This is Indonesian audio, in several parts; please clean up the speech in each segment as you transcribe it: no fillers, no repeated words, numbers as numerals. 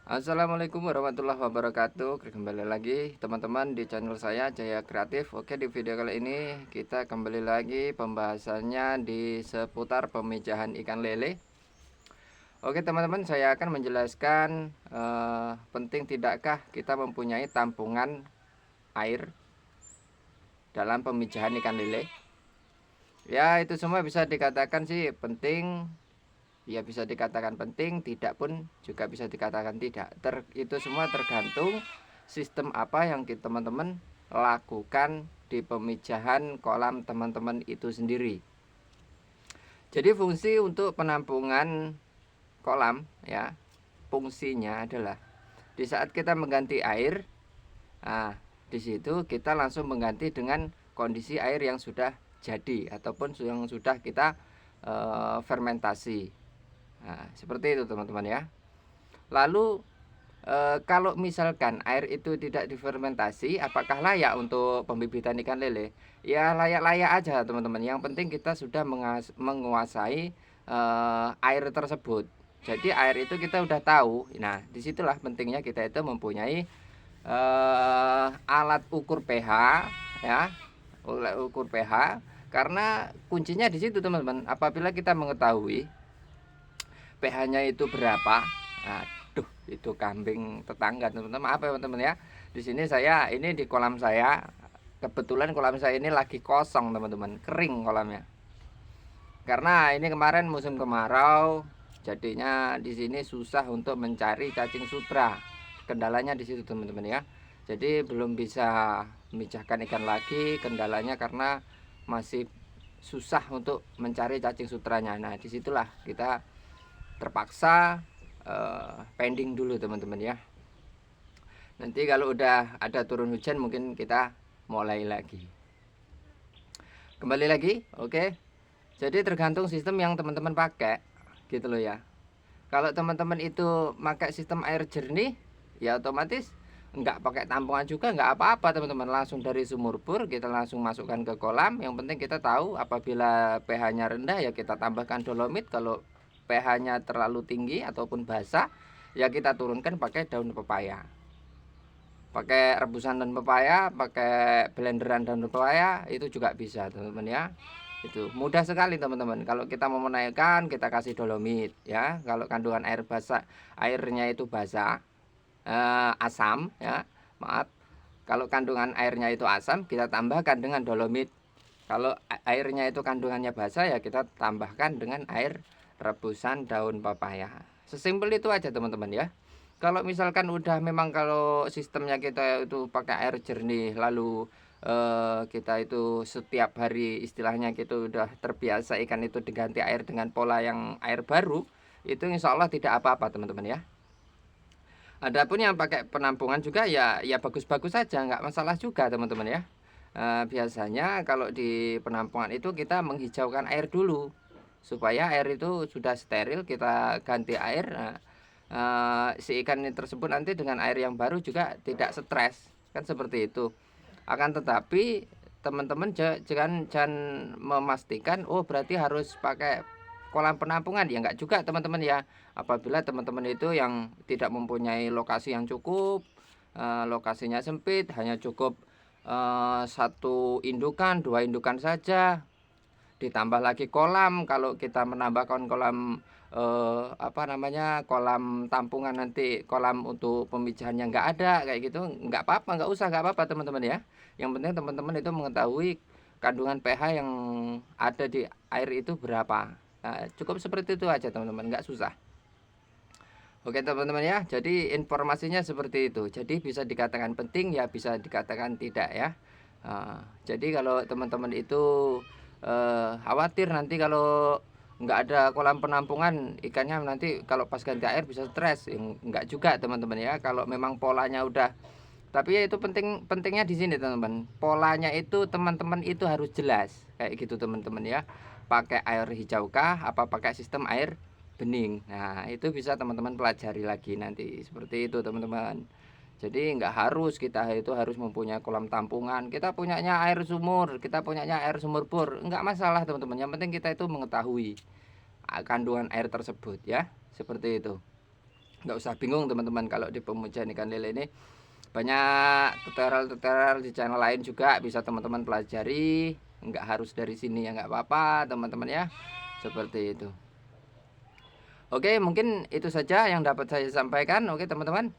Assalamualaikum warahmatullahi wabarakatuh. Kembali lagi teman-teman di channel saya Jaya Kreatif. Oke, di video kali ini kita kembali lagi pembahasannya di seputar pemijahan ikan lele. Oke teman-teman, saya akan menjelaskan penting tidakkah kita mempunyai tampungan air dalam pemijahan ikan lele. Ya, itu semua bisa dikatakan sih penting. Ya, bisa dikatakan penting, tidak pun juga bisa dikatakan tidak. Itu semua tergantung sistem apa yang teman-teman lakukan di pemijahan kolam teman-teman itu sendiri. Jadi fungsi untuk penampungan kolam ya, fungsinya adalah di saat kita mengganti air, nah di situ kita langsung mengganti dengan kondisi air yang sudah jadi ataupun yang sudah kita fermentasi. Nah, seperti itu teman-teman ya. Lalu kalau misalkan air itu tidak difermentasi, apakah layak untuk pembibitan ikan lele? Ya layak-layak aja teman-teman. Yang penting kita sudah menguasai air tersebut. Jadi air itu kita udah tahu. Nah, disitulah pentingnya kita itu mempunyai alat ukur pH ya, alat ukur pH. Karena kuncinya di situ teman-teman. Apabila kita mengetahui pH-nya itu berapa. Aduh, itu kambing tetangga teman-teman. Maaf ya teman-teman ya. Di sini saya ini di kolam saya. Kebetulan kolam saya ini lagi kosong teman-teman, kering kolamnya. Karena ini kemarin musim kemarau, jadinya di sini susah untuk mencari cacing sutra. Kendalanya di situ teman-teman ya. Jadi belum bisa memijahkan ikan lagi, kendalanya karena masih susah untuk mencari cacing sutranya. Nah, disitulah kita terpaksa pending dulu teman-teman ya. Nanti kalau udah ada turun hujan mungkin kita mulai lagi. Kembali lagi, oke. Jadi tergantung sistem yang teman-teman pakai, gitu loh ya. Kalau teman-teman itu pakai sistem air jernih, ya otomatis nggak pakai tampungan juga nggak apa-apa teman-teman. Langsung dari sumur bor kita langsung masukkan ke kolam. Yang penting kita tahu apabila pH-nya rendah ya kita tambahkan dolomit. Kalau pH-nya terlalu tinggi ataupun basah ya kita turunkan pakai daun pepaya. Pakai rebusan daun pepaya, pakai blenderan daun pepaya itu juga bisa teman-teman ya. Itu mudah sekali teman-teman. Kalau kita mau menaikkan kita kasih dolomit ya. Kalau kandungan air basah, airnya itu basah, asam ya, maaf. Kalau kandungan airnya itu asam kita tambahkan dengan dolomit. Kalau airnya itu kandungannya basah ya kita tambahkan dengan air rebusan daun pepaya. Sesimpel itu aja teman-teman ya. Kalau misalkan udah memang kalau sistemnya kita itu pakai air jernih, lalu kita itu setiap hari istilahnya kita udah terbiasa ikan itu diganti air dengan pola yang air baru, itu insya Allah tidak apa-apa teman-teman ya. Adapun yang pakai penampungan juga ya bagus-bagus saja, nggak masalah juga teman-teman ya. Biasanya kalau di penampungan itu kita menghijaukan air dulu supaya air itu sudah steril, kita ganti air. Nah, si ikan ini tersebut nanti dengan air yang baru juga tidak stres, kan seperti itu. Akan tetapi teman-teman jangan memastikan oh berarti harus pakai kolam penampungan, ya enggak juga teman-teman ya. Apabila teman-teman itu yang tidak mempunyai lokasi yang cukup, lokasinya sempit, hanya cukup satu indukan, dua indukan saja, ditambah lagi kolam. Kalau kita menambahkan kolam apa namanya, kolam tampungan, nanti kolam untuk pemijahannya nggak ada kayak gitu, nggak apa-apa, nggak apa-apa teman-teman ya. Yang penting teman-teman itu mengetahui kandungan pH yang ada di air itu berapa. Nah, cukup seperti itu aja teman-teman, nggak susah. Oke teman-teman ya, jadi informasinya seperti itu. Jadi bisa dikatakan penting ya bisa dikatakan tidak ya. Jadi kalau teman-teman itu khawatir nanti kalau nggak ada kolam penampungan ikannya nanti kalau pas ganti air bisa stres, nggak juga teman-teman ya. Kalau memang polanya udah, tapi ya itu pentingnya di sini teman-teman, polanya itu teman-teman itu harus jelas kayak gitu teman-teman ya. Pakai air hijau kah apa pakai sistem air bening. Nah, itu bisa teman-teman pelajari lagi nanti seperti itu teman-teman. Jadi nggak harus kita itu harus mempunyai kolam tampungan. Kita punyanya air sumur, kita punyanya air sumur bor, nggak masalah teman-teman. Yang penting kita itu mengetahui kandungan air tersebut ya, seperti itu. Nggak usah bingung teman-teman, kalau di pemujaan ikan lele ini banyak tutorial-tutorial di channel lain juga bisa teman-teman pelajari, nggak harus dari sini ya, nggak apa-apa teman-teman ya, seperti itu. Oke, mungkin itu saja yang dapat saya sampaikan. Oke teman-teman,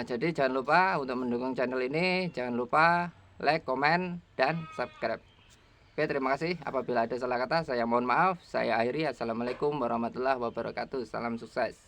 jadi jangan lupa untuk mendukung channel ini, jangan lupa like, komen, dan subscribe. Oke, terima kasih. Apabila ada salah kata saya mohon maaf. Saya akhiri. Assalamualaikum warahmatullahi wabarakatuh. Salam sukses.